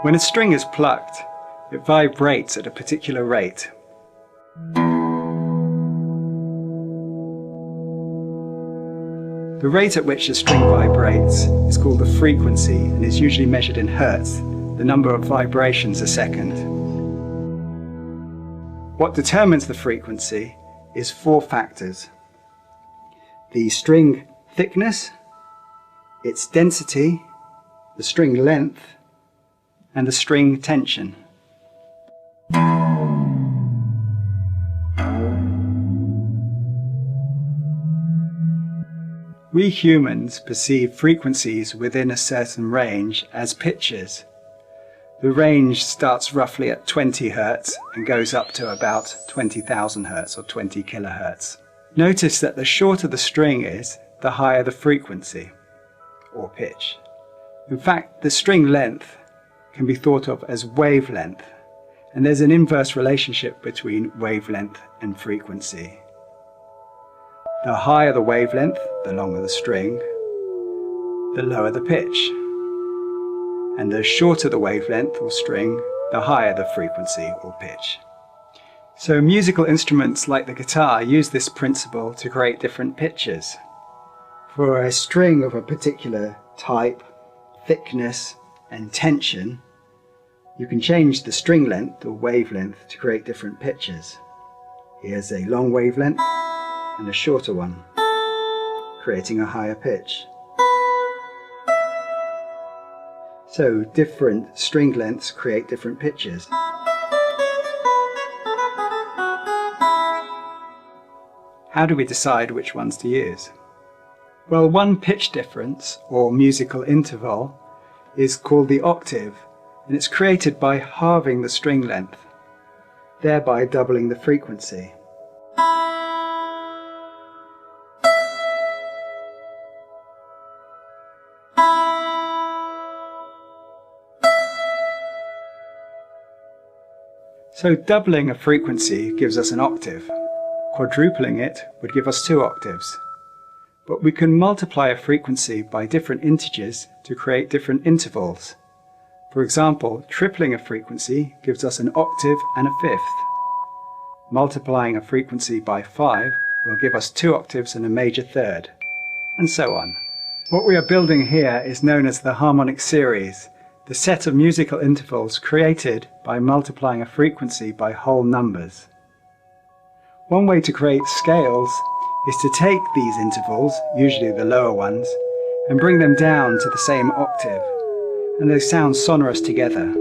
When a string is plucked, it vibrates at a particular rate. The rate at which a string vibrates is called the frequency and is usually measured in hertz, the number of vibrations a second. What determines the frequency is 4 factors: the string thickness, its density, the string length, and the string tension. We humans perceive frequencies within a certain range as pitches. The range starts roughly at 20 Hz and goes up to about 20,000 Hz or 20 kHz. Notice that the shorter the string is, the higher the frequency or pitch. In fact, the string length can be thought of as wavelength, and there's an inverse relationship between wavelength and frequency. The higher the wavelength, the longer the string, the lower the pitch. And the shorter the wavelength or string, the higher the frequency or pitch. So musical instruments like the guitar use this principle to create different pitches. For a string of a particular type, thickness, and tension, you can change the string length or wavelength to create different pitches. Here's a long wavelength and a shorter one, creating a higher pitch. So different string lengths create different pitches. How do we decide which ones to use? Well, one pitch difference, or musical interval, is called the octave, and it's created by halving the string length, thereby doubling the frequency. So doubling a frequency gives us an octave. Quadrupling it would give us 2 octaves. But we can multiply a frequency by different integers to create different intervals. For example, tripling a frequency gives us an octave and a fifth. Multiplying a frequency by 5 will give us 2 octaves and a major third, and so on. What we are building here is known as the harmonic series, the set of musical intervals created by multiplying a frequency by whole numbers. One way to create scales is to take these intervals, usually the lower ones, and bring them down to the same octave, and they sound sonorous together.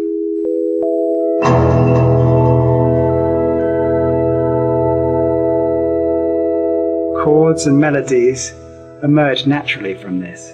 Chords and melodies emerge naturally from this.